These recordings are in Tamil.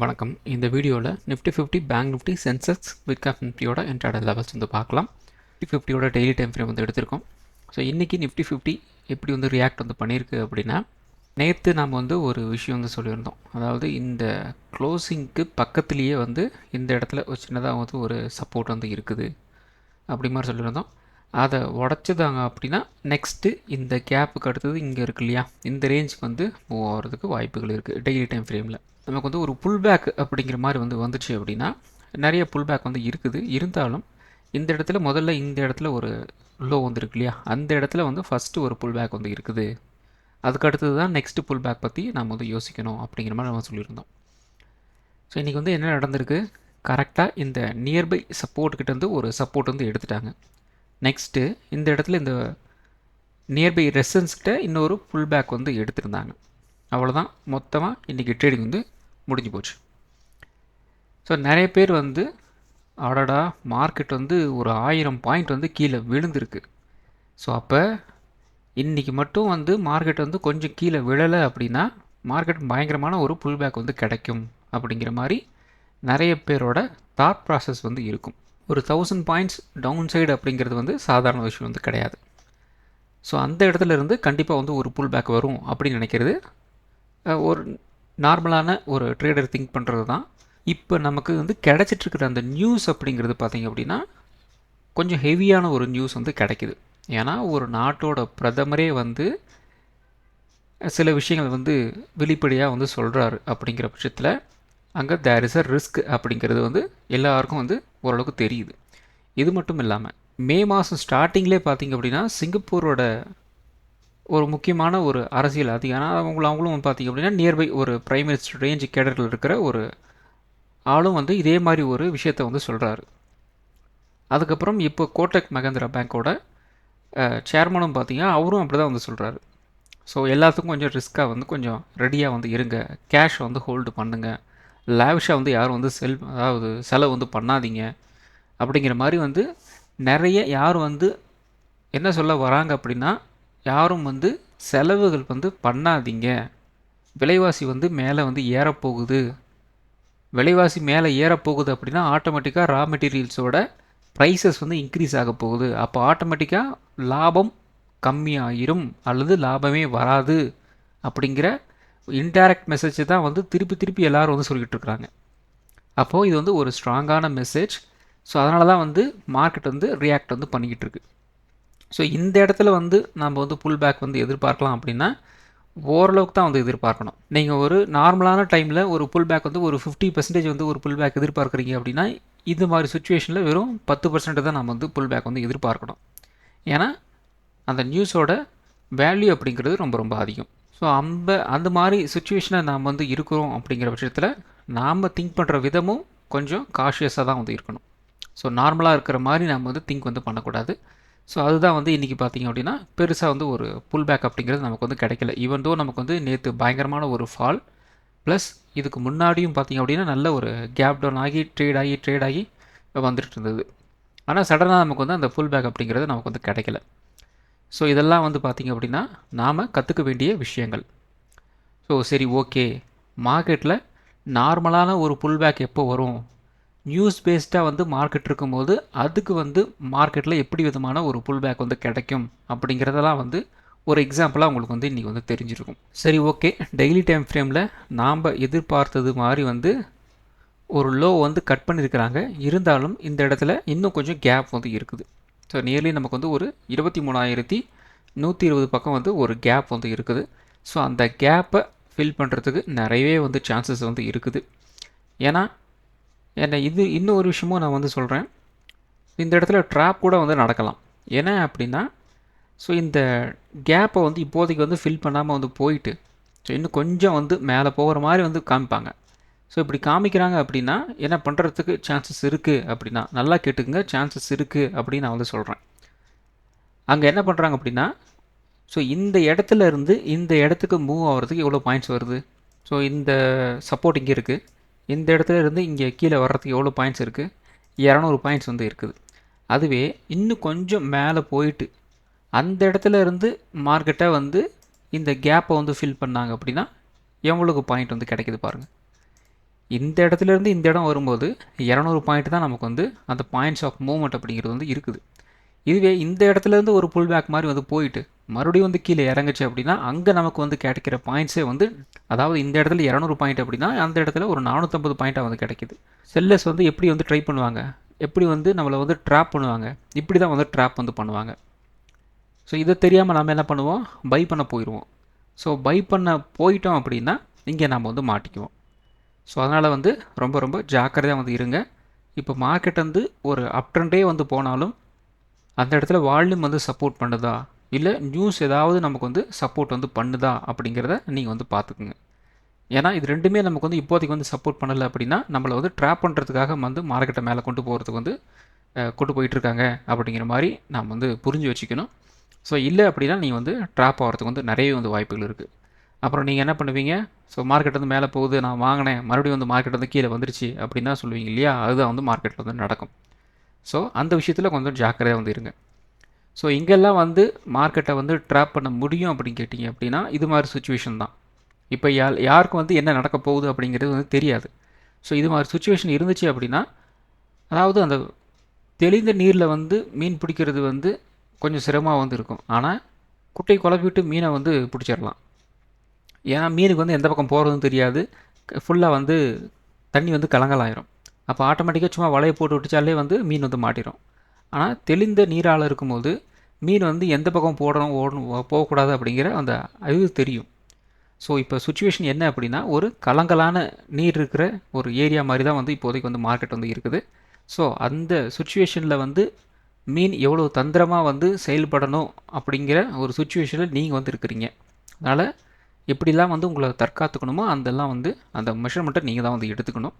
வணக்கம். இந்த வீடியோவில் Nifty 50 bank Nifty Sensex midcap நிஃப்டியோட என்ட்ராடே லெவல்ஸ் வந்து பார்க்கலாம். நிஃப்டி 50யோட டெய்லி டைம் ஃப்ரேம் வந்து எடுத்திருக்கோம். ஸோ இன்றைக்கி நிஃப்டி 50 எப்படி வந்து ரியாக்ட் வந்து பண்ணியிருக்கு அப்படின்னா, நேற்று நாம் வந்து ஒரு விஷயம் வந்து சொல்லியிருந்தோம். அதாவது இந்த க்ளோசிங்க்கு பக்கத்துலேயே வந்து இந்த இடத்துல ஒரு சின்னதாக வந்து ஒரு சப்போர்ட் வந்து இருக்குது அப்படி மாதிரி சொல்லியிருந்தோம். அதை உடச்சிதாங்க அப்படின்னா நெக்ஸ்ட்டு இந்த கேப்புக்கு அடுத்தது இங்கே இருக்கு இல்லையா, இந்த ரேஞ்சுக்கு வந்து மூவ் ஆகிறதுக்கு வாய்ப்புகள் இருக்குது டெய்லி டைம் ஃப்ரேமில். நமக்கு வந்து ஒரு புல் பேக் அப்படிங்கிற மாதிரி வந்து வந்துச்சு அப்படின்னா, நிறைய புல் பேக் வந்து இருக்குது. இருந்தாலும் இந்த இடத்துல முதல்ல இந்த இடத்துல ஒரு லோ வந்துருக்கு இல்லையா, அந்த இடத்துல வந்து ஃபஸ்ட்டு ஒரு புல் பேக் வந்து இருக்குது. அதுக்கு அடுத்தது தான் நெக்ஸ்ட்டு புல் பேக் பற்றி நம்ம வந்து யோசிக்கணும் அப்படிங்கிற மாதிரி நம்ம சொல்லியிருந்தோம். ஸோ இன்றைக்கி வந்து என்ன நடந்திருக்கு, கரெக்டாக இந்த நியர்பை சப்போர்ட்டுக்கிட்டேருந்து ஒரு சப்போர்ட் வந்து எடுத்துட்டாங்க. நெக்ஸ்ட்டு இந்த இடத்துல இந்த நியர்பை ரெசன்ஸ்கிட்ட இன்னொரு புல் பேக் வந்து எடுத்திருந்தாங்க. அவ்வளோதான், மொத்தமாக இன்றைக்கி ட்ரேடிங் வந்து முடிஞ்சு போச்சு. ஸோ நிறைய பேர் வந்து அடடா மார்க்கெட் வந்து ஒரு 1000 பாயிண்ட் வந்து கீழே விழுந்திருக்கு, ஸோ அப்போ இன்றைக்கி மட்டும் வந்து மார்க்கெட் வந்து கொஞ்சம் கீழே விழலை அப்படின்னா மார்க்கெட் பயங்கரமான ஒரு புல் பேக் வந்து கிடைக்கும் அப்படிங்கிற மாதிரி நிறைய பேரோட தாட் ப்ராசஸ் வந்து இருக்கும். ஒரு 1000 பாயிண்ட்ஸ் டவுன் சைடு அப்படிங்கிறது வந்து சாதாரண விஷயம் வந்து கிடையாது. ஸோ அந்த இடத்துல இருந்து கண்டிப்பாக வந்து ஒரு புல் பேக் வரும் அப்படின்னு நினைக்கிறது ஒரு நார்மலான ஒரு ட்ரேடர் திங்க் பண்ணுறது தான். இப்போ நமக்கு வந்து கிடச்சிட்ருக்கிற அந்த நியூஸ் அப்படிங்கிறது பார்த்திங்க அப்படின்னா கொஞ்சம் ஹெவியான ஒரு நியூஸ் வந்து கிடைக்கிது. ஏன்னா ஒரு நாட்டோட பிரதமரே வந்து சில விஷயங்கள் வந்து வெளிப்படையாக வந்து சொல்கிறாரு. அப்படிங்கிற பட்சத்தில் அங்கே தேர் இஸ் அ ரிஸ்க் அப்படிங்கிறது வந்து எல்லாருக்கும் வந்து ஓரளவுக்கு தெரியுது. இது மட்டும் இல்லாமல் மே மாதம் ஸ்டார்டிங்லேயே பார்த்திங்க அப்படின்னா சிங்கப்பூரோட ஒரு முக்கியமான ஒரு அரசியல் அதிகாரம் அவங்களும் பார்த்திங்க அப்படின்னா நியர்பை ஒரு பிரைம் மினிஸ்டர் ரேஞ்ச் கேடரில் இருக்கிற ஒரு ஆளும் வந்து இதே மாதிரி ஒரு விஷயத்தை வந்து சொல்கிறாரு. அதுக்கப்புறம் இப்போ கோட்டக் மகேந்திரா பேங்க்கோட சேர்மனும் பார்த்திங்கன்னா அவரும் அப்படி தான் வந்து சொல்கிறாரு. ஸோ எல்லாத்துக்கும் கொஞ்சம் ரிஸ்க்காக வந்து கொஞ்சம் ரெடியாக வந்து இருங்க, கேஷ் வந்து ஹோல்டு பண்ணுங்கள், லேவிஷாக வந்து யாரும் வந்து அதாவது செலவு வந்து பண்ணாதீங்க அப்படிங்கிற மாதிரி வந்து நிறைய யார் வந்து என்ன சொல்ல வராங்க அப்படின்னா, யாரும் வந்து செலவுகள் வந்து பண்ணாதீங்க, விலைவாசி வந்து மேலே வந்து ஏறப்போகுது, விலைவாசி மேலே ஏறப்போகுது அப்படின்னா ஆட்டோமேட்டிக்காக ரா மெட்டீரியல்ஸோட ப்ரைஸஸ் வந்து இன்க்ரீஸ் ஆக போகுது, அப்போ ஆட்டோமேட்டிக்காக லாபம் கம்மியாயிரும் அல்லது லாபமே வராது அப்படிங்கிற இன்டைரக்ட் மெசேஜ் தான் வந்து திருப்பி எல்லோரும் வந்து சொல்லிக்கிட்டு இருக்கிறாங்க. அப்போது இது வந்து ஒரு ஸ்ட்ராங்கான மெசேஜ். ஸோ அதனால தான் வந்து மார்க்கெட் வந்து ரியாக்ட் வந்து பண்ணிக்கிட்டு இருக்கு. ஸோ இந்த இடத்துல வந்து நம்ம வந்து புல் பேக் வந்து எதிர்பார்க்கலாம் அப்படின்னா ஓரளவுக்கு தான் வந்து எதிர்பார்க்கணும். நீங்கள் ஒரு நார்மலான டைமில் ஒரு புல் பேக் வந்து ஒரு 50% வந்து ஒரு புல் பேக் எதிர்பார்க்குறீங்க அப்படின்னா இது மாதிரி சுச்சுவேஷனில் வெறும் 10% தான் நம்ம வந்து புல் பேக் வந்து எதிர்பார்க்கணும். ஏன்னா அந்த நியூஸோட வேல்யூ அப்படிங்கிறது ரொம்ப அதிகம். ஸோ அந்த மாதிரி சுச்சுவேஷனை நாம் வந்து இருக்கிறோம் அப்படிங்கிற பட்சத்தில் நாம் திங்க் பண்ணுற விதமும் கொஞ்சம் காஷியஸாக தான் வந்து இருக்கணும். ஸோ நார்மலாக இருக்கிற மாதிரி நாம் வந்து திங்க் வந்து பண்ணக்கூடாது. ஸோ அதுதான் வந்து இன்றைக்கி பார்த்திங்க அப்படின்னா பெருசாக வந்து ஒரு புல் பேக் அப்படிங்கிறது நமக்கு வந்து கிடைக்கல. ஈவன் தோ நமக்கு வந்து நேற்று பயங்கரமான ஒரு ஃபால், ப்ளஸ் இதுக்கு முன்னாடியும் பார்த்திங்க அப்படின்னா நல்ல ஒரு கேப் டவுன் ஆகி ட்ரேட் ஆகி வந்துட்டு இருந்தது. ஆனால் சடனாக நமக்கு வந்து அந்த புல் பேக் அப்படிங்கிறது நமக்கு வந்து கிடைக்கல. ஸோ இதெல்லாம் வந்து பார்த்திங்க அப்படின்னா நாம் கற்றுக்க வேண்டிய விஷயங்கள். ஸோ சரி, ஓகே, மார்க்கெட்டில் நார்மலான ஒரு புல் பேக் எப்போ வரும், நியூஸ் பேஸ்டாக வந்து மார்க்கெட் இருக்கும்போது அதுக்கு வந்து மார்க்கெட்டில் எப்படி விதமான ஒரு புல் பேக் வந்து கிடைக்கும் அப்படிங்கிறதெல்லாம் வந்து ஒரு எக்ஸாம்பிளாக உங்களுக்கு வந்து இன்றைக்கி வந்து தெரிஞ்சிருக்கும். சரி, ஓகே, டெய்லி டைம் ஃப்ரேமில் நாம் எதிர்பார்த்தது மாதிரி வந்து ஒரு லோ வந்து கட் பண்ணியிருக்கிறாங்க. இருந்தாலும் இந்த இடத்துல இன்னும் கொஞ்சம் கேப் வந்து இருக்குது. ஸோ நியர்லி நமக்கு வந்து ஒரு 23,120 பக்கம் வந்து ஒரு கேப் வந்து இருக்குது. ஸோ அந்த கேப்பை ஃபில் பண்ணுறதுக்கு நிறையவே வந்து சான்சஸ் வந்து இருக்குது. ஏன்னா இது இன்னும் ஒரு விஷயமும் நான் வந்து சொல்கிறேன், இந்த இடத்துல ட்ராப் கூட வந்து நடக்கலாம். ஏன்னா அப்படின்னா ஸோ இந்த கேப்பை வந்து இப்போதைக்கு வந்து ஃபில் பண்ணாமல் வந்து போயிட்டு ஸோ இன்னும் கொஞ்சம் வந்து மேலே போகிற மாதிரி வந்து காமிப்பாங்க. ஸோ இப்படி காமிக்கிறாங்க அப்படின்னா என்ன பண்ணுறதுக்கு சான்சஸ் இருக்குது அப்படின்னா, நல்லா கேட்டுக்குங்க, சான்சஸ் இருக்குது அப்படின்னு நான் வந்து சொல்கிறேன். அங்கே என்ன பண்ணுறாங்க அப்படின்னா, ஸோ இந்த இடத்துல இருந்து இந்த இடத்துக்கு மூவ் ஆகிறதுக்கு எவ்வளோ பாயிண்ட்ஸ் வருது, ஸோ இந்த சப்போர்ட் இங்கே இருக்குது, இந்த இடத்துல இருந்து இங்கே கீழே வர்றதுக்கு எவ்வளோ பாயிண்ட்ஸ் இருக்குது, 200 பாயிண்ட்ஸ் வந்து இருக்குது. அதுவே இன்னும் கொஞ்சம் மேலே போயிட்டு அந்த இடத்துல இருந்து மார்க்கெட்டை வந்து இந்த கேப்பை வந்து ஃபில் பண்ணாங்க அப்படின்னா எவ்வளோக்கு பாயிண்ட் வந்து கிடைக்கிது பாருங்கள். இந்த இடத்துலேருந்து இந்த இடம் வரும்போது 200 பாயிண்ட் தான் நமக்கு வந்து அந்த பாயிண்ட்ஸ் ஆஃப் மூவ்மெண்ட் அப்படிங்கிறது வந்து இருக்குது. இதுவே இந்த இடத்துலேருந்து ஒரு புல் பேக் மாதிரி வந்து போயிட்டு மறுபடியும் வந்து கீழே இறங்குச்சு அப்படின்னா அங்கே நமக்கு வந்து கிடைக்கிற பாயிண்ட்ஸே வந்து, அதாவது இந்த இடத்துல 200 பாயிண்ட் அப்படின்னா அந்த இடத்துல ஒரு 450 பாயிண்ட்டாக வந்து கிடைக்கிது. செல்லர்ஸ் வந்து எப்படி வந்து ட்ரை பண்ணுவாங்க, எப்படி வந்து நம்மளை வந்து ட்ராப் பண்ணுவாங்க, இப்படி தான் வந்து ட்ராப் வந்து பண்ணுவாங்க. ஸோ இதை தெரியாமல் நம்ம என்ன பண்ணுவோம், பை பண்ண போயிடுவோம். ஸோ பை பண்ண போயிட்டோம் அப்படின்னா இங்கே நம்ம வந்து மாட்டிக்குவோம். ஸோ அதனால் வந்து ரொம்ப ரொம்ப ஜாக்கிரதையாக வந்து இருங்க. இப்போ மார்க்கெட் வந்து ஒரு அப் ட்ரெண்டே வந்து போனாலும் அந்த இடத்துல வால்யூம் வந்து சப்போர்ட் பண்ணுதா, இல்லை நியூஸ் ஏதாவது நமக்கு வந்து சப்போர்ட் வந்து பண்ணுதா அப்படிங்கிறத நீங்கள் வந்து பார்த்துக்குங்க. ஏன்னா இது ரெண்டுமே நமக்கு வந்து இப்போதைக்கு வந்து சப்போர்ட் பண்ணலை அப்படின்னா நம்மளை வந்து ட்ராப் பண்ணுறதுக்காக வந்து மார்க்கெட்டை மேலே கொண்டு போகிறதுக்கு வந்து கொண்டு போயிட்டுருக்காங்க அப்படிங்கிற மாதிரி நாம் வந்து புரிஞ்சு வச்சுக்கணும். ஸோ இல்லை அப்படின்னா நீங்கள் வந்து ட்ராப் ஆகிறதுக்கு வந்து நிறையவே வந்து வாய்ப்புகள் இருக்குது. அப்புறம் நீங்கள் என்ன பண்ணுவீங்க, ஸோ மார்க்கெட் வந்து மேலே போகுது, நான் வாங்கினேன், மறுபடியும் வந்து மார்க்கெட் வந்து கீழே வந்துருச்சு அப்படின்னு தான் சொல்லுவீங்க இல்லையா, அதுதான் வந்து மார்க்கெட்டில் வந்து நடக்கும். ஸோ அந்த விஷயத்தில் கொஞ்சம் ஜாக்கிரதையாக வந்து இருங்க. ஸோ இங்கெல்லாம் வந்து மார்க்கெட்டை வந்து ட்ராப் பண்ண முடியும் அப்படின்னு கேட்டிங்க அப்படின்னா இது மாதிரி சுச்சுவேஷன் தான். இப்போ யாருக்கும் வந்து என்ன நடக்க போகுது அப்படிங்கிறது வந்து தெரியாது. ஸோ இது மாதிரி சுச்சுவேஷன் இருந்துச்சு அப்படின்னா, அதாவது அந்த தெளிந்த நீரில் வந்து மீன் பிடிக்கிறது வந்து கொஞ்சம் சிரமமாக வந்து இருக்கும். ஆனால் குட்டை குழப்பிட்டு மீனை வந்து பிடிச்சிடலாம். ஏன்னா மீனுக்கு வந்து எந்த பக்கம் போகிறதுன்னு தெரியாது, ஃபுல்லாக வந்து தண்ணி வந்து கலங்கலாயிரும். அப்போ ஆட்டோமேட்டிக்காக சும்மா வலையை போட்டு விட்டுச்சாலே வந்து மீன் வந்து மாட்டிடும். ஆனால் தெளிந்த நீரால் இருக்கும்போது மீன் வந்து எந்த பக்கம் ஓடணும் போகக்கூடாது அப்படிங்கிற அந்த இது தெரியும். ஸோ இப்போ சுச்சுவேஷன் என்ன அப்படின்னா, ஒரு கலங்கலான நீர் இருக்கிற ஒரு ஏரியா மாதிரி தான் வந்து இப்போதைக்கு வந்து மார்க்கெட் வந்து இருக்குது. ஸோ அந்த சுச்சுவேஷனில் வந்து மீன் எவ்வளோ தந்திரமாக வந்து செயல்படணும் அப்படிங்கிற ஒரு சுச்சுவேஷனில் நீங்கள் வந்து இருக்கிறீங்க. அதனால் எப்படிலாம் வந்து உங்களை தற்காத்துக்கணுமோ அதெல்லாம் வந்து அந்த மெஷர்மெண்ட்டை நீங்கள் தான் வந்து எடுத்துக்கணும்,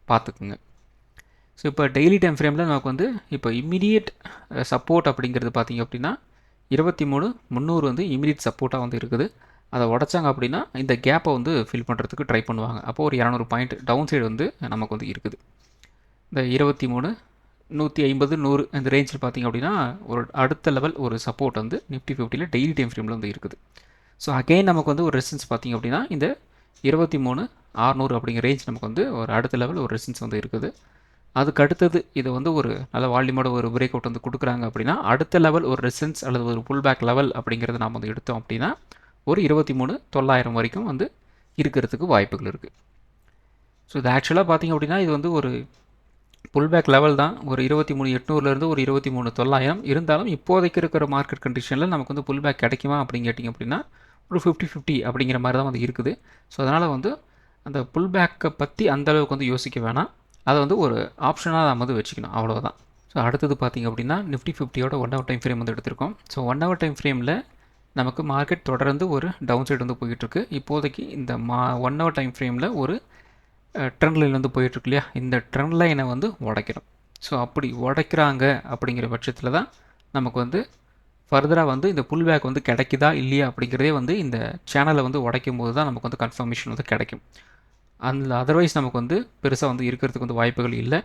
பார்த்துக்குங்க. ஸோ இப்போ டெய்லி டைம் ஃப்ரேமில் நமக்கு வந்து இப்போ இம்மிடியேட் சப்போர்ட் அப்படிங்கிறது பார்த்திங்க அப்படின்னா 23,300 வந்து இம்மிடியேட் சப்போர்ட்டாக வந்து இருக்குது. அதை உடச்சாங்க அப்படின்னா இந்த கேப்பை வந்து ஃபில் பண்ணுறதுக்கு ட்ரை பண்ணுவாங்க. அப்போது ஒரு 200 பாயிண்ட் டவுன் சைடு வந்து நமக்கு வந்து இருக்குது. இந்த 23, 150, 100 இந்த ரேஞ்சில் பார்த்திங்க அப்படின்னா ஒரு அடுத்த லெவல் ஒரு சப்போர்ட் வந்து நிஃப்டி 50ல் டெய்லி டைம் ஃப்ரேமில் வந்து இருக்குது. ஸோ அகெயின் நமக்கு வந்து ஒரு ரெசிஸ்டன்ஸ் பார்த்திங்க அப்படின்னா இந்த 23,600 அப்படிங்கிற ரேஞ்ச் நமக்கு வந்து ஒரு அடுத்த லெவல் ஒரு ரெசிஸ்டன்ஸ் வந்து இருக்குது. அதுக்கு அடுத்தது இது வந்து ஒரு நல்ல வால்யூமோட ஒரு பிரேக் அவுட் வந்து கொடுக்குறாங்க அப்படின்னா அடுத்த லெவல் ஒரு ரெசிஸ்டன்ஸ் அல்லது ஒரு புல் பேக் லெவல் அப்படிங்கிறத நாம் வந்து எடுத்தோம் அப்படின்னா ஒரு 23,900 வரைக்கும் வந்து இருக்கிறதுக்கு வாய்ப்புகள் இருக்குது. ஸோ இது ஆக்சுவலாக பார்த்திங்க அப்படின்னா இது வந்து ஒரு புல் பேக் லெவல் தான். ஒரு 23,800 ஒரு 23,900 இருந்தாலும் இப்போதைக்கு இருக்கிற மார்க்கெட் கண்டிஷனில் நமக்கு வந்து புல் பேக் கிடைக்குமா அப்படின்னு கேட்டிங்க அப்படின்னா ஒரு 50-50 அப்படிங்கிற மாதிரி தான் வந்து இருக்குது. ஸோ அதனால் வந்து அந்த புல் பேக்கை பற்றி அந்தளவுக்கு வந்து யோசிக்க வேணாம், அதை வந்து ஒரு ஆப்ஷனாக நம்ம வந்து வச்சுக்கணும், அவ்வளோதான். ஸோ அடுத்தது பார்த்திங்க அப்படின்னா நிஃப்டி 50யோட 1 ஹவர் டைம் ஃப்ரேம் வந்து எடுத்திருக்கோம். ஸோ 1 ஹவர் டைம் ஃப்ரேமில் நமக்கு மார்க்கெட் தொடர்ந்து ஒரு டவுன் சைடு வந்து போயிட்டுருக்கு. இப்போதைக்கு இந்த 1 ஹவர் டைம் ஃப்ரேமில் ஒரு ட்ரெண்ட் லைன் வந்து போயிட்டுருக்கு இல்லையா, இந்த ட்ரெண்ட் லைனை வந்து உடைக்கிறோம். ஸோ அப்படி உடைக்கிறாங்க அப்படிங்கிற பட்சத்தில் தான் நமக்கு வந்து ஃபர்தராக வந்து இந்த புல் பேக் வந்து கிடைக்குதா இல்லையா அப்படிங்கிறதே வந்து இந்த சேனலை வந்து உடைக்கும் போது தான் நமக்கு வந்து கன்ஃபர்மேஷன் வந்து கிடைக்கும். அந்த அதர்வைஸ் நமக்கு வந்து பெருசாக வந்து இருக்கிறதுக்கு வந்து வாய்ப்புகள் இல்லை.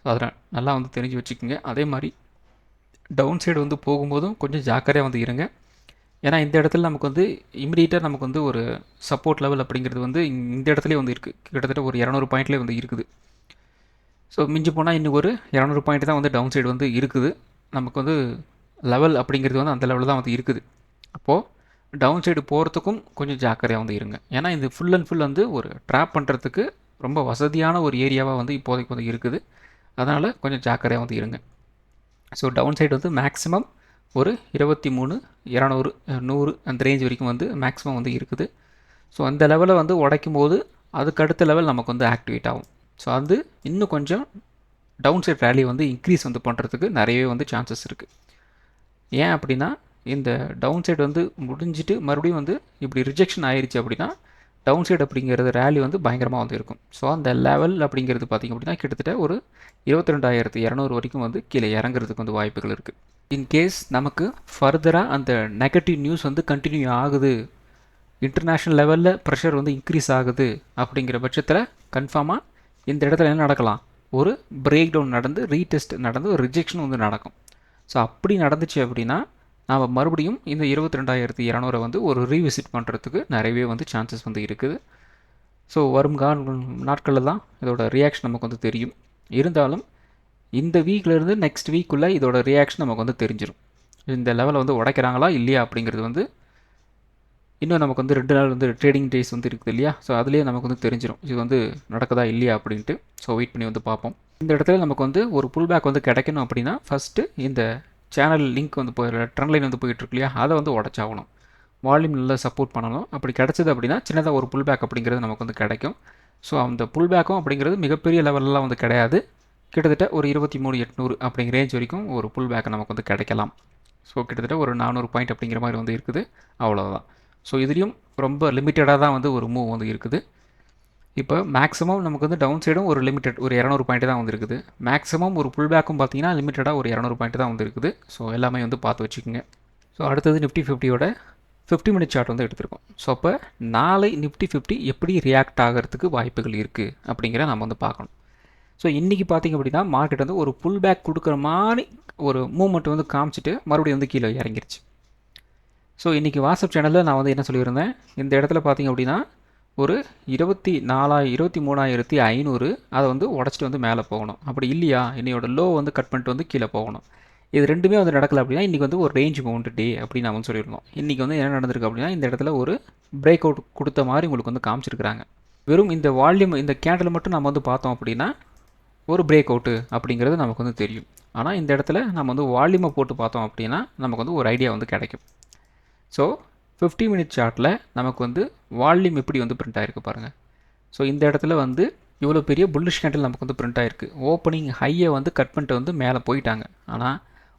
ஸோ அதை நல்லா வந்து தெரிஞ்சு வச்சுக்கோங்க. அதே மாதிரி டவுன் சைடு வந்து போகும்போதும் கொஞ்சம் ஜாக்கிரதையாக வந்து இருங்க. ஏன்னா இந்த இடத்துல நமக்கு வந்து இமிடியேட்டாக நமக்கு வந்து ஒரு சப்போர்ட் லெவல் அப்படிங்கிறது வந்து இந்த இடத்துலேயே வந்து இருக்குது. கிட்டத்தட்ட ஒரு 200 பாயிண்ட்லேயே வந்து இருக்குது. ஸோ மிஞ்சி போனால் இன்னும் ஒரு 200 பாயிண்ட் தான் வந்து டவுன் சைடு வந்து இருக்குது. நமக்கு வந்து லெவல் அப்படிங்கிறது வந்து அந்த லெவலில் தான் வந்து இருக்குது. அப்போது டவுன் சைடு போகிறதுக்கும் கொஞ்சம் ஜாக்கிரதையாக வந்து இருங்க. ஏன்னா இது ஃபுல் அண்ட் ஃபுல் வந்து ஒரு ட்ராப் பண்ணுறதுக்கு ரொம்ப வசதியான ஒரு ஏரியாவாக வந்து இப்போதைக்கு வந்து இருக்குது. அதனால் கொஞ்சம் ஜாக்கிரதையாக வந்து இருங்க. ஸோ டவுன் சைடு வந்து மேக்ஸிமம் ஒரு 23,200, 100 அந்த ரேஞ்ச் வரைக்கும் வந்து மேக்ஸிமம் வந்து இருக்குது. ஸோ அந்த லெவலை வந்து உடைக்கும் போது அதுக்கு அடுத்த லெவல் நமக்கு வந்து ஆக்டிவேட் ஆகும். ஸோ அது இன்னும் கொஞ்சம் டவுன் சைட் ரேலி வந்து இன்க்ரீஸ் வந்து பண்ணுறதுக்கு நிறையவே வந்து சான்சஸ் இருக்குது. ஏன் அப்படின்னா இந்த டவுன் சைடு வந்து முடிஞ்சிட்டு மறுபடியும் வந்து இப்படி ரிஜெக்ஷன் ஆயிடுச்சு அப்படின்னா டவுன் சைடு அப்படிங்கிறது ரேலி வந்து பயங்கரமாக வந்து இருக்கும். ஸோ அந்த லெவல் அப்படிங்கிறது பார்த்திங்க அப்படின்னா கிட்டத்தட்ட ஒரு 22,200 வரைக்கும் வந்து கீழே இறங்குறதுக்கு வந்து வாய்ப்புகள் இருக்குது. இன்கேஸ் நமக்கு ஃபர்தராக அந்த நெகட்டிவ் நியூஸ் வந்து கண்டினியூ ஆகுது, இன்டர்நேஷ்னல் லெவலில் ப்ரெஷர் வந்து இன்க்ரீஸ் ஆகுது அப்படிங்கிற பட்சத்தில் கன்ஃபார்மாக இந்த இடத்துல என்ன நடக்கலாம், ஒரு பிரேக் டவுன் நடந்து ரீடெஸ்ட் நடந்து ஒரு ரிஜெக்ஷன் வந்து நடக்கும். ஸோ அப்படி நடந்துச்சு அப்படின்னா நாம் மறுபடியும் இந்த 22,200 வந்து ஒரு ரீவிசிட் பண்ணுறதுக்கு நிறையவே வந்து சான்சஸ் வந்து இருக்குது. ஸோ வரும் நாட்களில் தான் இதோட ரியாக்ஷன் நமக்கு வந்து தெரியும். இருந்தாலும் இந்த வீக்லேருந்து நெக்ஸ்ட் வீக்குள்ளே இதோட ரியாக்ஷன் நமக்கு வந்து தெரிஞ்சிடும். இந்த லெவலை வந்து உடைக்கிறாங்களா இல்லையா அப்படிங்கிறது வந்து இன்னும் நமக்கு வந்து 2 நாள் வந்து ட்ரேடிங் டேஸ் வந்து இருக்குது இல்லையா? ஸோ அதுலேயே நமக்கு வந்து தெரிஞ்சிடும் இது வந்து நடக்குதா இல்லையா அப்படின்ட்டு. ஸோ வெயிட் பண்ணி வந்து பார்ப்போம். இந்த இடத்துல நமக்கு வந்து ஒரு புல் பேக் வந்து கிடைக்கணும் அப்படின்னா ஃபஸ்ட்டு இந்த சேனல் லிங்க் வந்து ட்ரெண்ட் லைன் வந்து போயிட்டுருக்கு இல்லையா? அதை வந்து உடச்சாகணும். வால்யூம் நல்லா சப்போர்ட் பண்ணணும். அப்படி கிடச்சிது அப்படின்னா சின்னதாக ஒரு புல் பேக் அப்படிங்கிறது நமக்கு வந்து கிடைக்கும். ஸோ அந்த புல் பேக்கும் அப்படிங்கிறது மிகப்பெரிய லெவலெலாம் வந்து கிடையாது. கிட்டத்தட்ட ஒரு 23,800 அப்படிங்கிற ரேஞ்ச் வரைக்கும் ஒரு புல் பேக்கை நமக்கு வந்து கிடைக்கலாம். ஸோ கிட்டத்தட்ட ஒரு 400 பாயிண்ட் அப்படிங்கிற மாதிரி வந்து இருக்குது. அவ்வளோதான். ஸோ இதுலேயும் ரொம்ப லிமிட்டடாக தான் வந்து ஒரு மூவ் வந்து இருக்குது. இப்போ மேக்ஸிமம் நமக்கு வந்து டவுன் சைடும் ஒரு லிமிட்டட் ஒரு 200 பாயிண்ட் தான் வந்து இருக்குது. மேக்ஸிமம் ஒரு புல் பேக்கும் பார்த்தீங்கன்னா லிமிட்டடாக ஒரு 200 பாயிண்ட் தான் வந்து இருக்குது. ஸோ எல்லாமே வந்து பார்த்து வச்சுக்கோங்க. ஸோ அடுத்தது நிஃப்டி 50யோட 50 மினிட் சார்ட் வந்து எடுத்திருக்கோம். ஸோ அப்போ நாளை நிஃப்டி 50 எப்படி ரியாக்ட் ஆகிறதுக்கு வாய்ப்புகள் இருக்குது அப்படிங்கிற நம்ம வந்து பார்க்கணும். ஸோ இன்றைக்கி பார்த்திங்க அப்படின்னா மார்க்கெட் வந்து ஒரு புல் பேக் கொடுக்குற மாதிரி ஒரு மூவ்மெண்ட் வந்து காமிச்சிட்டு மறுபடியும் வந்து கீழே இறங்கிருச்சு. ஸோ இன்றைக்கி வாட்ஸ்அப் சேனலில் நான் வந்து என்ன சொல்லியிருந்தேன், இந்த இடத்துல பார்த்திங்க அப்படின்னா ஒரு 23,500 அதை வந்து உடச்சிட்டு வந்து மேலே போகணும். அப்படி இல்லையா என்னையோட லோ வந்து கட் பண்ணிட்டு வந்து கீழே போகணும். இது ரெண்டுமே வந்து நடக்கலை அப்படின்னா இன்றைக்கி வந்து ஒரு ரேஞ்ச் மவுண்ட் டே அப்படின்னு நான் வந்து சொல்லியிருந்தோம். இன்றைக்கி வந்து என்ன நடந்திருக்கு அப்படின்னா இந்த இடத்துல ஒரு பிரேக் அவுட் கொடுத்த மாதிரி உங்களுக்கு வந்து காமிச்சிருக்கிறாங்க. வெறும் இந்த வால்யூம் இந்த கேண்டில் மட்டும் நம்ம வந்து பார்த்தோம் அப்படின்னா ஒரு பிரேக் அவுட்டு அப்படிங்கிறது நமக்கு வந்து தெரியும். ஆனால் இந்த இடத்துல நம்ம வந்து வால்யூமை போட்டு பார்த்தோம் அப்படின்னா நமக்கு வந்து ஒரு ஐடியா வந்து கிடைக்கும். ஸோ 50 மினிட் சார்ட்டில் நமக்கு வந்து வால்யூம் எப்படி வந்து பிரிண்ட் ஆகிருக்கு பாருங்கள். ஸோ இந்த இடத்துல வந்து இவ்வளோ பெரிய புல்லிஷ் கேண்டில் நமக்கு வந்து பிரிண்ட் ஆகிருக்கு. ஓப்பனிங் ஹையை வந்து கட் பண்ணிட்டு வந்து மேலே போயிட்டாங்க. ஆனால்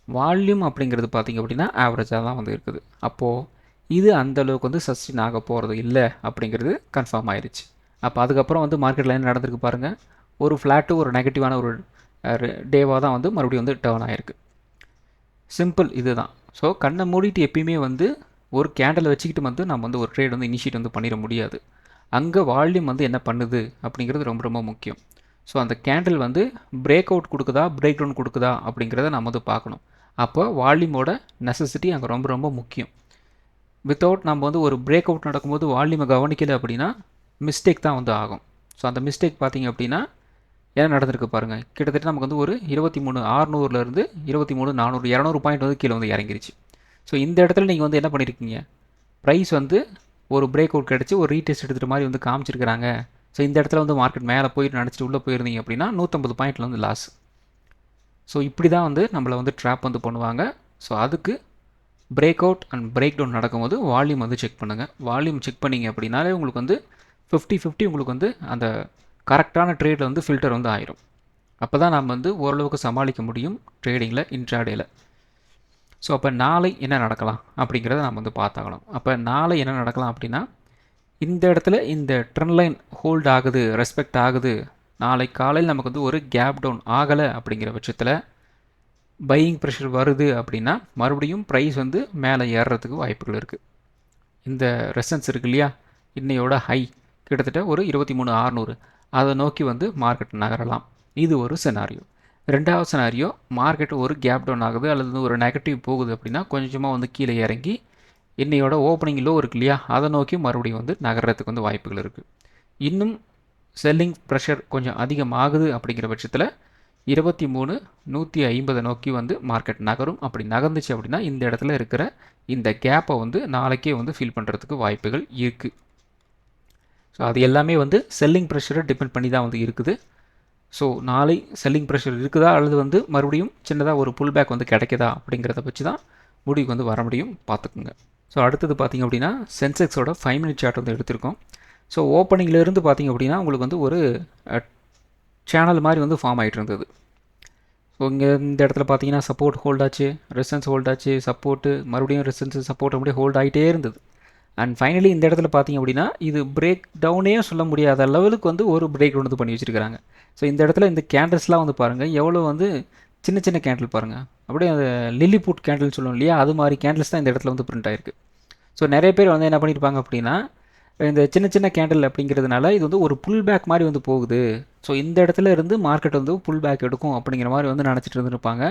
வால்யூம் அப்படிங்கிறது பார்த்திங்க அப்படின்னா ஆவரேஜாக தான் வந்து இருக்குது. அப்போது இது அந்தளவுக்கு வந்து சஸ்டெயின் ஆக போகிறது இல்லை அப்படிங்கிறது கன்ஃபார்ம் ஆயிடுச்சு. அப்போ அதுக்கப்புறம் வந்து மார்க்கெட்டில் என்ன நடந்திருக்கு பாருங்கள், ஒரு ஃப்ளாட்டு ஒரு நெகட்டிவான ஒரு டேவாக தான் வந்து மறுபடியும் வந்து டர்ன் ஆகிருக்கு. சிம்பிள் இது தான். ஸோ கண்ணை மூடிட்டு எப்பயுமே வந்து ஒரு கேண்டில் வச்சுக்கிட்டு வந்து நம்ம வந்து ஒரு ட்ரேட் வந்து இனிஷியேட் வந்து பண்ணிட முடியாது. அங்கே வால்யூம் வந்து என்ன பண்ணுது அப்படிங்கிறது ரொம்ப ரொம்ப முக்கியம். ஸோ அந்த கேண்டில் வந்து பிரேக் அவுட் கொடுக்குதா பிரேக் டவுன் கொடுக்குதா அப்படிங்கிறத நம்ம வந்து பார்க்கணும். அப்போ வால்யூமோட நெசசிட்டி அங்கே ரொம்ப ரொம்ப முக்கியம். வித்தவுட் நம்ம வந்து ஒரு பிரேக் அவுட் நடக்கும்போது வால்யூமை கவனிக்கலை அப்படின்னா மிஸ்டேக் தான் வந்து ஆகும். ஸோ அந்த மிஸ்டேக் பார்த்திங்க அப்படின்னா என்ன நடந்திருக்கு பாருங்கள். கிட்டத்தட்ட நமக்கு வந்து ஒரு 23,600லேருந்து 23,400 200 பாயிண்ட் வந்து கீழே வந்து இறங்கிருச்சு. ஸோ இந்த இடத்துல நீங்கள் வந்து என்ன பண்ணியிருக்கீங்க, ப்ரைஸ் வந்து ஒரு பிரேக் அவுட் கிடச்சி ஒரு ரீடெஸ்ட் எடுத்துகிற மாதிரி வந்து காமிச்சிருக்கிறாங்க. ஸோ இந்த இடத்துல வந்து மார்க்கெட் மேலே போயிட்டு நினச்சிட்டு உள்ளே போயிருந்தீங்க அப்படின்னா 150 பாயிண்டில் வந்து லாஸ். ஸோ இப்படி தான் வந்து நம்மளை வந்து ட்ராப் வந்து பண்ணுவாங்க. ஸோ அதுக்கு break out and break down நடக்கும்போது வால்யூம் வந்து செக் பண்ணுங்கள். வால்யூம் செக் பண்ணிங்க அப்படின்னாலே உங்களுக்கு வந்து 50-50 உங்களுக்கு வந்து அந்த கரெக்டான ட்ரேடில் வந்து ஃபில்டர் வந்து ஆயிரும். அப்போ தான் நம்ம வந்து ஓரளவுக்கு சமாளிக்க முடியும் ட்ரேடிங்கில் இன்ட்ராடேயில். ஸோ அப்போ நாளை என்ன நடக்கலாம் அப்படிங்கிறத நம்ம வந்து பார்த்தாகணும். அப்போ நாளை என்ன நடக்கலாம் அப்படின்னா இந்த இடத்துல இந்த ட்ரெண்ட் லைன் ஹோல்ட் ஆகுது, ரெஸ்பெக்ட் ஆகுது, நாளை காலையில் நமக்கு வந்து ஒரு கேப் டவுன் ஆகலை அப்படிங்கிற பட்சத்தில் பையிங் ப்ரெஷர் வருது அப்படின்னா மறுபடியும் ப்ரைஸ் வந்து மேலே ஏறுறதுக்கு வாய்ப்புகள் இருக்குது. இந்த ரெசன்ஸ் இருக்கு இல்லையா, இன்னையோட ஹை கிட்டத்தட்ட ஒரு 23,600 அதை நோக்கி வந்து மார்க்கெட் நகரலாம். இது ஒரு செனாரியோ. ரெண்டாவது செனாரியோ, மார்க்கெட் ஒரு கேப் டவுன் ஆகுது அல்லது ஒரு நெகட்டிவ் போகுது அப்படின்னா கொஞ்சமாக வந்து கீழே இறங்கி இன்னையோட ஓப்பனிங் லோ இருக்கு இல்லையா அதை நோக்கி மறுபடியும் வந்து நகர்றதுக்கு வந்து வாய்ப்புகள் இருக்குது. இன்னும் செல்லிங் ப்ரெஷர் கொஞ்சம் அதிகமாகுது அப்படிங்கிற பட்சத்தில் 23,150 நோக்கி வந்து மார்க்கெட் நகரும். அப்படி நகர்ந்துச்சு அப்படின்னா இந்த இடத்துல இருக்கிற இந்த கேப்பை வந்து நாளைக்கே வந்து ஃபில் பண்ணுறதுக்கு வாய்ப்புகள் இருக்குது. ஸோ அது எல்லாமே வந்து செல்லிங் ப்ரெஷரை டிபெண்ட் பண்ணி தான் வந்து இருக்குது. ஸோ நாளை செல்லிங் ப்ரெஷர் இருக்குதா அல்லது வந்து மறுபடியும் சின்னதாக ஒரு புல் பேக் வந்து கிடைக்குதா அப்படிங்கிறத வச்சு தான் முடிவுக்கு வந்து வர முடியும், பார்த்துக்குங்க. ஸோ அடுத்தது பார்த்திங்க அப்படின்னா சென்செக்ஸோட 5 மினிட் சார்ட் வந்து எடுத்திருக்கோம். ஸோ ஓப்பனிங்லேருந்து பார்த்திங்க அப்படின்னா உங்களுக்கு வந்து ஒரு சேனல் மாதிரி வந்து ஃபார்ம் ஆகிட்டு இருந்தது. ஸோ இங்கே இந்த இடத்துல பார்த்தீங்கன்னா சப்போர்ட் ஹோல்ட் ஆச்சு, ரெசன்ஸ் ஹோல்ட் ஆச்சு, சப்போர்ட்டு மறுபடியும் ரெசன்ஸ் சப்போர்ட் அப்படியே ஹோல்ட் ஆகிட்டே இருந்தது. அண்ட் ஃபைனலி இந்த இடத்துல பார்த்திங்க அப்படின்னா இது பிரேக் டவுனே சொல்ல முடியாத லெவலுக்கு வந்து ஒரு பிரேக் டவுன் வந்து பண்ணி வச்சுருக்காங்க. ஸோ இந்த இடத்துல இந்த கேண்டில்ஸ்லாம் வந்து பாருங்கள் எவ்வளோ வந்து சின்ன சின்ன கேண்டில் பாருங்கள், அப்படியே அந்த லில்லிபுட் கேண்டில்னு சொல்லுவோம் இல்லையா, அது மாதிரி கேண்டில்ஸ் தான் இந்த இடத்துல வந்து பிரிண்ட் ஆகிருக்கு. ஸோ நிறைய பேர் வந்து என்ன பண்ணியிருப்பாங்க அப்படின்னா இந்த சின்ன சின்ன கேண்டில் அப்படிங்கிறதுனால இது வந்து ஒரு புல் பேக் மாதிரி வந்து போகுது, ஸோ இந்த இடத்துல இருந்து மார்க்கெட் வந்து புல் பேக் எடுக்கும் அப்படிங்கிற மாதிரி வந்து நினச்சிட்டு இருந்துருப்பாங்க.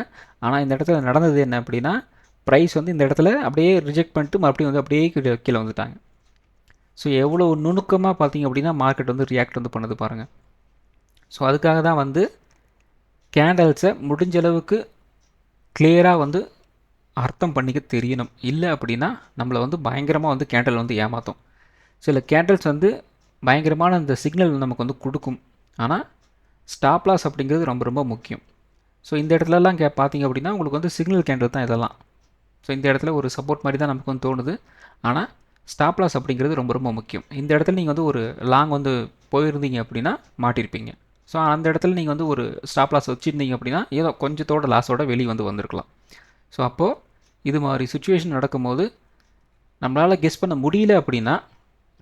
ஆனால் இந்த இடத்துல நடந்தது என்ன அப்படின்னா ப்ரைஸ் வந்து இந்த இடத்துல அப்படியே ரிஜெக்ட் பண்ணிட்டு மறுபடியும் வந்து அப்படியே கீழே வந்துட்டாங்க. ஸோ எவ்வளோ நுணுக்கமாக பார்த்தீங்க அப்படின்னா மார்க்கெட் வந்து ரியாக்ட் வந்து பண்ணுது பாருங்கள். ஸோ அதுக்காக தான் வந்து கேண்டல்ஸை முடிஞ்ச அளவுக்கு கிளியராக வந்து அர்த்தம் பண்ணிக்க தெரியணும். இல்லை அப்படின்னா நம்மளை வந்து பயங்கரமாக வந்து கேண்டல் வந்து ஏமாற்றும். சில கேண்டல்ஸ் வந்து பயங்கரமான அந்த சிக்னல் நமக்கு வந்து கொடுக்கும். ஆனால் ஸ்டாப் லாஸ் அப்படிங்கிறது ரொம்ப ரொம்ப முக்கியம். ஸோ இந்த இடத்துலலாம் பார்த்தீங்க அப்படின்னா உங்களுக்கு வந்து சிக்னல் கேண்டல் தான் இதெல்லாம். ஸோ இந்த இடத்துல ஒரு சப்போர்ட் மாதிரி தான் நமக்கு வந்து தோணுது. ஆனால் ஸ்டாப் லாஸ் அப்படிங்கிறது ரொம்ப ரொம்ப முக்கியம். இந்த இடத்துல நீங்கள் வந்து ஒரு லாங் வந்து போயிருந்தீங்க அப்படின்னா மாட்டியிருப்பீங்க. ஸோ அந்த இடத்துல நீங்கள் வந்து ஒரு ஸ்டாப் லாஸ் வச்சுருந்தீங்க அப்படின்னா ஏதோ கொஞ்சத்தோட லாஸோட வெளியே வந்து வந்திருக்கலாம். ஸோ அப்போது இது மாதிரி சுச்சுவேஷன் நடக்கும்போது நம்மளால் கெஸ் பண்ண முடியல அப்படின்னா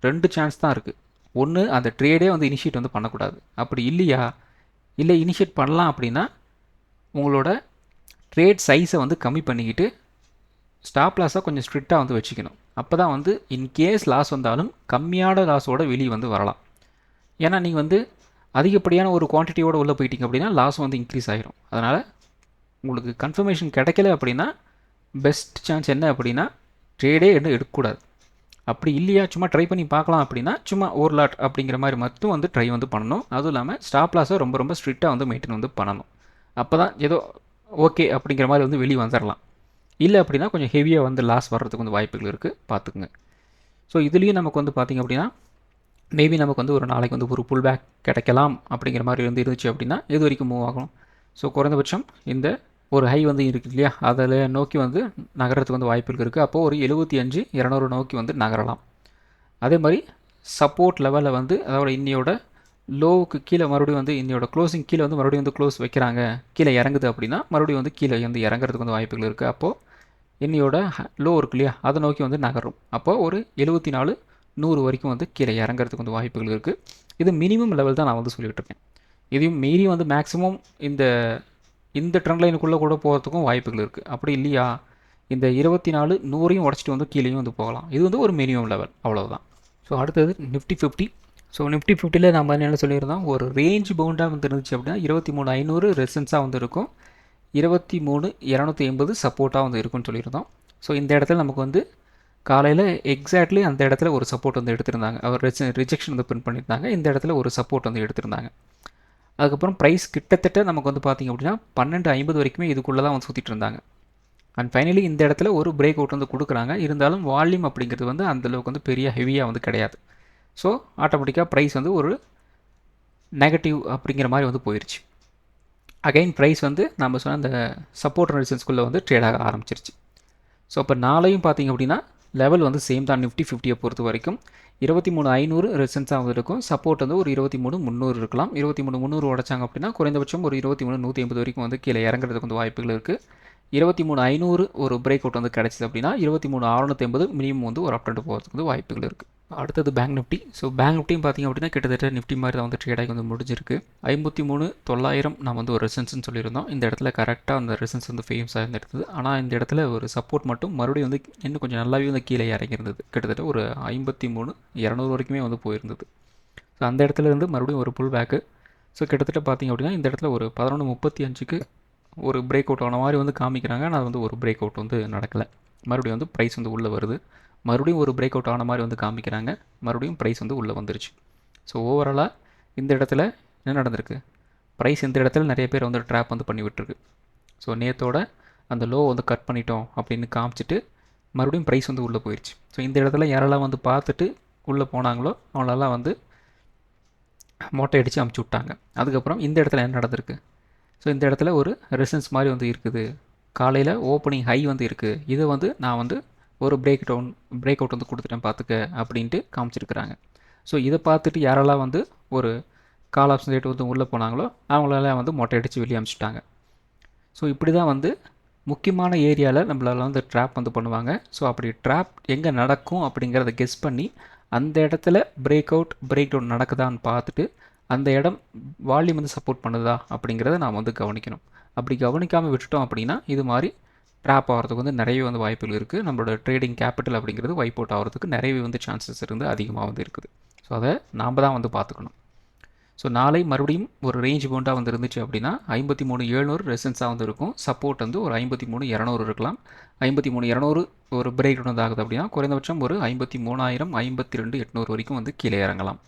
2 சான்ஸ் தான் இருக்குது. ஒன்று, அந்த ட்ரேடே வந்து இனிஷியேட் வந்து பண்ணக்கூடாது. அப்படி இல்லையா, இல்லை இனிஷியேட் பண்ணலாம் அப்படின்னா உங்களோட ட்ரேட் சைஸை வந்து கம்மி பண்ணிக்கிட்டு ஸ்டாப் லாஸை கொஞ்சம் ஸ்ட்ரிக்டாக வந்து வச்சுக்கணும். அப்போ தான் வந்து இன்கேஸ் லாஸ் வந்தாலும் கம்மியான லாஸோட வெளியே வந்து வரலாம். ஏன்னா நீங்கள் வந்து அதிகப்படியான ஒரு குவான்டிட்டியோடு உள்ளே போயிட்டீங்க அப்படின்னா லாஸ் வந்து இன்க்ரீஸ் ஆகிரும். அதனால் உங்களுக்கு கன்ஃபர்மேஷன் கிடைக்கல அப்படின்னா பெஸ்ட் சான்ஸ் என்ன அப்படின்னா ட்ரேடே எடுக்கக்கூடாது. அப்படி இல்லையா சும்மா ட்ரை பண்ணி பார்க்கலாம் அப்படின்னா சும்மா ஒரு லாட் அப்படிங்கிற மாதிரி மட்டும் வந்து ட்ரை வந்து பண்ணணும். அதுவும் இல்லாமல் ஸ்டாப் லாஸை ரொம்ப ரொம்ப ஸ்ட்ரிக்டாக வந்து மெயின்டைன் வந்து பண்ணணும். அப்போ தான் ஏதோ ஓகே அப்படிங்கிற மாதிரி வந்து வெளியே வந்துடலாம். இல்லை அப்படின்னா கொஞ்சம் ஹெவியாக வந்து லாஸ் வர்றதுக்கு வந்து வாய்ப்புகள் இருக்குது, பார்த்துக்குங்க. ஸோ இதுலேயும் நமக்கு வந்து பார்த்திங்க அப்படின்னா மேபி நமக்கு வந்து ஒரு நாளைக்கு வந்து ஒரு புல் பேக் கிடைக்கலாம் அப்படிங்கிற மாதிரி வந்து இருந்துச்சு அப்படின்னா எது வரைக்கும் மூவ் ஆகணும். ஸோ குறைந்தபட்சம் இந்த ஒரு ஹை வந்து இருக்குது இல்லையா, அதில் நோக்கி வந்து நகரத்துக்கு வந்து வாய்ப்புகள் இருக்குது. அப்போது ஒரு 75,200 நோக்கி வந்து நகரலாம். அதே மாதிரி சப்போர்ட் லெவலில் வந்து அதோட இன்னையோட லோவுக்கு கீழே மறுபடியும் வந்து இன்னையோட க்ளோசிங் கீழே வந்து மறுபடியும் வந்து க்ளோஸ் வைக்கிறாங்க, கீழே இறங்குது அப்படின்னா மறுபடியும் வந்து கீழே வந்து இறங்குறதுக்கு வந்து வாய்ப்புகள் இருக்குது. அப்போது இன்னையோட லோ இருக்கு இல்லையா, அதை நோக்கி வந்து நகரும். அப்போது ஒரு 74,100 வரைக்கும் வந்து கீழே இறங்குறதுக்கு வந்து வாய்ப்புகள் இருக்குது. இது மினிமம் லெவல் தான் நான் வந்து சொல்லிகிட்டு இருக்கேன். இதையும் மீறி வந்து மேக்ஸிமம் இந்த ட்ரெண்ட் லைனுக்குள்ளே கூட போகிறதுக்கும் வாய்ப்புகள் இருக்குது. அப்படி இல்லையா இந்த 24,100 உடச்சிட்டு வந்து கீழேயும் வந்து போகலாம். இது வந்து ஒரு மினிமம் லெவல், அவ்வளோதான். ஸோ அடுத்தது நிஃப்டி 50. ஸோ நிஃப்டி 50ல் நம்ம என்ன சொல்லியிருந்தோம், ஒரு ரேஞ்ச் பவுண்டாக வந்து இருந்துச்சு அப்படின்னா 23,500 ரெசிஸ்டன்ஸாக வந்து இருக்கும், 23,280 சப்போர்ட்டாக வந்து இருக்குன்னு சொல்லியிருந்தோம். ஸோ இந்த இடத்துல நமக்கு வந்து காலையில் எக்ஸாக்ட்லி அந்த இடத்துல ஒரு சப்போர்ட் வந்து எடுத்திருந்தாங்க. அவர் ரிஜெக்ஷன் வந்து பிரிண்ட் பண்ணியிருந்தாங்க. இந்த இடத்துல ஒரு சப்போர்ட் வந்து எடுத்திருந்தாங்க. அதுக்கப்புறம் ப்ரைஸ் கிட்டத்தட்ட நமக்கு வந்து பார்த்திங்க அப்படின்னா 12.50 வரைக்குமே இதுக்குள்ளே தான் வந்து சுற்றிட்டு இருந்தாங்க. அண்ட் ஃபைனலி இந்த இடத்துல ஒரு பிரேக் அவுட் வந்து கொடுக்குறாங்க. இருந்தாலும் வால்யூம் அப்படிங்கிறது வந்து அந்தளவுக்கு வந்து பெரிய ஹெவியாக வந்து கிடையாது. ஸோ ஆட்டோமேட்டிக்காக ப்ரைஸ் வந்து ஒரு நெகட்டிவ் அப்படிங்கிற மாதிரி வந்து போயிடுச்சு. அகைன் ப்ரைஸ் வந்து நம்ம சொன்ன அந்த சப்போர்ட் ரெசிஸ்டன்ஸ்குள்ளே வந்து ட்ரேட் ஆக ஆரம்பிச்சிருச்சு. ஸோ இப்போ நாளையும் பார்த்திங்க அப்படின்னா லெவல் வந்து சேம் தான். நிஃப்டி 50 பொறுத்த வரைக்கும் 23,500 ரெசிஸ்டன்ஸாக வந்து இருக்கும். சப்போர்ட் வந்து ஒரு 23,300 இருக்கலாம். 23,300 உடைச்சாங்க அப்படின்னா குறைந்தபட்சம் ஒரு 23,150 வரைக்கும் வந்து கீழே இறங்குறதுக்கு வந்து வாய்ப்புகள் இருக்குது. 23,500 ஒரு பிரேக் அவுட் வந்து கிடச்சிது அப்படின்னா 23,650 மினிமம் வந்து ஒரு அப் ட்ரெண்ட் போகிறதுக்கு வந்து வாய்ப்புகள் இருக்குது. அடுத்தது பேங்க் நிஃப்டி. ஸோ பேங்க் நிஃப்டியும் பார்த்திங்க அப்படின்னா கிட்டத்தட்ட நிஃப்டி மாதிரி தான் வந்து ட்ரேடாகி வந்து முடிஞ்சிருக்கு. 53,900 நம்ம வந்து ஒரு ரெசன்ஸ்னு சொல்லியிருந்தோம். இந்த இடத்துல கரெக்டாக அந்த ரெசன்ஸ் வந்து ஃபேமஸாக இருந்தது. ஆனால் இந்த இடத்துல ஒரு சப்போர்ட் மட்டும் மறுபடியும் வந்து இன்னும் கொஞ்சம் நல்லாவே வந்து கீழே இறங்கியிருந்தது. கிட்டத்தட்ட ஒரு 53,200 வரைக்குமே வந்து போயிருந்தது. ஸோ அந்த இடத்துல இருந்து மறுபடியும் ஒரு புல் பேக்கு. ஸோ கிட்டத்தட்ட பார்த்திங்க அப்படின்னா இந்த இடத்துல ஒரு 11:35க்கு ஒரு பிரேக் அவுட் ஆன மாதிரி வந்து காமிக்கிறாங்க. ஆனால் வந்து ஒரு பிரேக் அவுட் வந்து நடக்கலை. மறுபடியும் வந்து ப்ரைஸ் வந்து உள்ளே வருது. மறுபடியும் ஒரு பிரேக் அவுட் ஆன மாதிரி வந்து காமிக்கிறாங்க. மறுபடியும் ப்ரைஸ் வந்து உள்ளே வந்துருச்சு. ஸோ ஓவராலாக இந்த இடத்துல என்ன நடந்திருக்கு, ப்ரைஸ் இந்த இடத்துல நிறைய பேர் வந்து ட்ராப் வந்து பண்ணி விட்டுருக்கு. ஸோ நேற்றோட அந்த லோ வந்து கட் பண்ணிட்டோம் அப்படின்னு காமிச்சிட்டு மறுபடியும் ப்ரைஸ் வந்து உள்ளே போயிடுச்சு. ஸோ இந்த இடத்துல யாரெல்லாம் வந்து பார்த்துட்டு உள்ளே போனாங்களோ அவங்களெல்லாம் வந்து மொட்டை அடித்து அமுச்சு விட்டாங்க. அதுக்கப்புறம் இந்த இடத்துல என்ன நடந்திருக்கு, ஸோ இந்த இடத்துல ஒரு ரெசிஸ்டன்ஸ் மாதிரி வந்து இருக்குது. காலையில் ஓப்பனிங் ஹை வந்து இருக்குது. இதை வந்து நான் வந்து ஒரு பிரேக் அவுட் வந்து கொடுத்துட்டேன் பார்த்துக்க அப்படின்ட்டு காமிச்சிருக்கிறாங்க. ஸோ இதை பார்த்துட்டு யாரெல்லாம் வந்து ஒரு கால் ஆப்ஷன் ரேட் வந்து உள்ளே போனாங்களோ அவங்களெல்லாம் வந்து மொட்டை அடித்து வெளியே அனுப்பிச்சிட்டாங்க. ஸோ இப்படி தான் வந்து முக்கியமான ஏரியாவில் நம்மளால் வந்து ட்ராப் வந்து பண்ணுவாங்க. ஸோ அப்படி ட்ராப் எங்கே நடக்கும் அப்படிங்கிறத கெஸ் பண்ணி அந்த இடத்துல பிரேக் அவுட் பிரேக் டவுன் நடக்குதான்னு பார்த்துட்டு அந்த இடம் வால்யூம் வந்து சப்போர்ட் பண்ணுதா அப்படிங்கிறத நாம் வந்து கவனிக்கணும். அப்படி கவனிக்காமல் விட்டுட்டோம் அப்படின்னா இது மாதிரி ட்ராப் ஆகிறதுக்கு வந்து நிறைய வந்து வாய்ப்புகள் இருக்குது. நம்மளோட ட்ரேடிங் கேபிட்டல் அப்படிங்கிறது வைப் அவுட் ஆகிறதுக்கு நிறையவே வந்து சான்சஸ் இருந்து அதிகமாக வந்து இருக்குது. ஸோ அதை நாம் தான் வந்து பார்த்துக்கணும். ஸோ நாளை மறுபடியும் ஒரு ரேஞ்ச் பவுண்டாக வந்து இருந்துச்சு அப்படின்னா 53,700 ரெசன்ஸாக வந்து இருக்கும். சப்போர்ட் வந்து ஒரு 53,200 இருக்கலாம். 53,200 ஒரு பிரேக் வந்து ஆகுது அப்படின்னா குறைந்தபட்சம் ஒரு 53,000 52,800 வரைக்கும் வந்து கீழே இறங்கலாம்.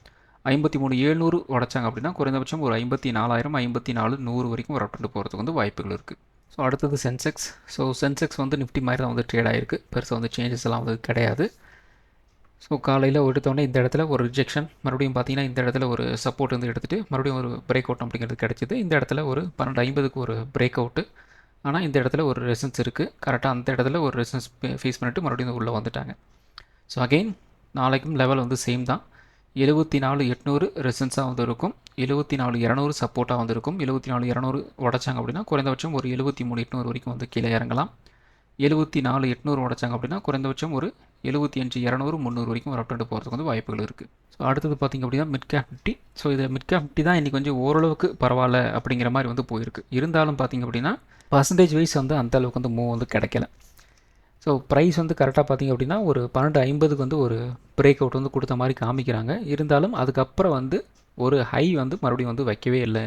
53,700 உடைச்சாங்க அப்படின்னா குறைந்தபட்சம் ஒரு 54,000 54,100 வரைக்கும் ஒரு அப்டெண்ட் போகிறதுக்கு வந்து வாய்ப்புகள் இருக்குது. ஸோ அடுத்தது சென்செக்ஸ். ஸோ சென்செக்ஸ் வந்து நிஃப்டி மாதிரி தான் வந்து ட்ரேட் ஆகிருக்கு. பெருசாக வந்து சேஞ்சஸ் எல்லாம் வந்து கிடையாது. ஸோ காலையில் எடுத்தோடனே இந்த இடத்துல ஒரு ரிஜெக்ஷன், மறுபடியும் பார்த்தீங்கன்னா இந்த இடத்துல ஒரு சப்போர்ட் வந்து எடுத்துகிட்டு மறுபடியும் ஒரு பிரேக் அவுட் அப்படிங்கிறது கிடச்சிது. இந்த இடத்துல ஒரு 12.50க்கு ஒரு பிரேக் அவுட்டு. ஆனால் இந்த இடத்துல ஒரு ரெசன்ஸ் இருக்குது. கரெக்டாக அந்த இடத்துல ஒரு ரெசன்ஸ் ஃபேஸ் பண்ணிவிட்டு மறுபடியும் உள்ளே வந்துட்டாங்க. ஸோ அகெயின் நாளைக்கும் லெவல் வந்து சேம் தான். 74,800 ரெசன்ஸாக வந்து இருக்கும். 74,200 சப்போர்ட்டாக வந்து இருக்கும். 74,200 உடைச்சாங்க அப்படின்னா குறைந்தபட்சம் ஒரு 73,800 வரைக்கும் வந்து கீழே இறங்கலாம். 74,800 உடைச்சாங்க அப்படின்னா குறைந்தபட்சம் ஒரு 75,200 300 வரைக்கும் ஒரு அப்டெண்ட் போகிறதுக்கு வந்து வாய்ப்புகள் இருக்குது. ஸோ அடுத்தது பார்த்திங்க அப்படின்னா மிட் கேப் நிஃப்டி. ஸோ இது மிட் கேப் நிஃப்டி தான் இன்றைக்கி கொஞ்சம் ஓரளவுக்கு பரவாயில்ல அப்படிங்கிற மாதிரி வந்து போயிருக்கு. இருந்தாலும் பார்த்திங்க அப்படின்னா பர்சன்டேஜ் வைஸ் வந்து அந்த அளவுக்கு வந்து மூவ் வந்து கிடைக்கல. ஸோ ப்ரைஸ் வந்து கரெக்டாக பார்த்திங்க அப்படின்னா ஒரு 12.50க்கு வந்து ஒரு பிரேக் அவுட் வந்து கொடுத்த மாதிரி காமிக்கிறாங்க. இருந்தாலும் அதுக்கப்புறம் வந்து ஒரு ஹை வந்து மறுபடியும் வந்து வைக்கவே இல்லை.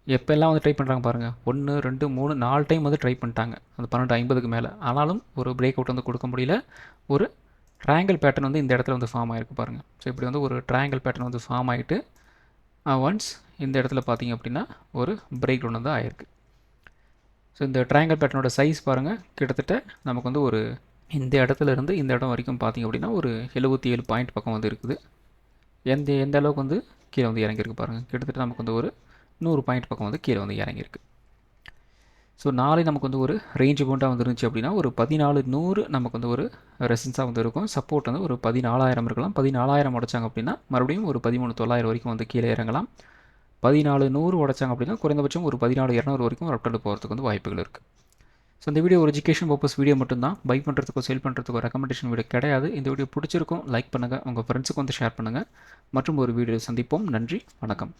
எப்போல்லாம் வந்து ட்ரை பண்ணுறாங்க பாருங்கள், 1 2 3 4 டைம் வந்து ட்ரை பண்ணிட்டாங்க அந்த 12.50க்கு மேலே. ஆனாலும் ஒரு பிரேக் அவுட் வந்து கொடுக்க முடியல. ஒரு ட்ரையாங்கிள் பேட்டர்ன் வந்து இந்த இடத்துல வந்து ஃபார்ம் ஆகிருக்கு பாருங்கள். ஸோ இப்படி வந்து ஒரு ட்ரையாங்கிள் பேட்டர்ன் வந்து ஃபார்ம் ஆகிட்டு ஒன்ஸ் இந்த இடத்துல பார்த்திங்க அப்படின்னா ஒரு பிரேக் டவுன் வந்து ஆகிருக்கு. ஸோ இந்த ட்ரையாங்கிள் பேட்டர்னோட சைஸ் பாருங்கள், கிட்டத்தட்ட நமக்கு வந்து ஒரு இந்த இடத்துல இருந்து இந்த இடம் வரைக்கும் பார்த்திங்க அப்படின்னா ஒரு 77 பாயிண்ட் பக்கம் வந்து இருக்குது. எந்த அளவுக்கு வந்து கீழே வந்து இறங்கியிருக்கு பாருங்கள். கிட்டத்தட்ட நமக்கு வந்து ஒரு 100 பாயிண்ட் பக்கம் வந்து கீழே வந்து இறங்கியிருக்கு. ஸோ நாளை நமக்கு வந்து ஒரு ரேஞ்ச் பவுண்டாக வந்து இருந்துச்சு அப்படின்னா ஒரு 14,100 நமக்கு வந்து ஒரு ரெசன்ஸாக வந்து இருக்கும். சப்போர்ட் வந்து ஒரு 14,000 இருக்கலாம். 14,000 உடைச்சாங்க அப்படின்னா மறுபடியும் ஒரு 13,900 வரைக்கும் வந்து கீழே இறங்கலாம். 14,100 உடைச்சாங்க அப்படின்னா குறைந்தபட்சம் ஒரு 14,200 வரைக்கும் ஒரு அப்டெண்ட் போகிறதுக்கு வந்து வாய்ப்புகள் இருக்குது. ஸோ இந்த வீடியோ ஒரு எஜுகேஷன் பர்பஸ் வீடியோ மட்டும்தான். பை பண்ணுறதுக்கோ செல் பண்ணுறதுக்கோ ரெக்கமெண்டேஷன் வீடியோ கிடையாது. இந்த வீடியோ பிடிச்சிருக்கும் லைக் பண்ணுங்கள், உங்கள் ஃப்ரெண்ட்ஸுக்கு வந்து ஷேர் பண்ணுங்கள். மற்றும் ஒரு வீடியோ சந்திப்போம். நன்றி, வணக்கம்.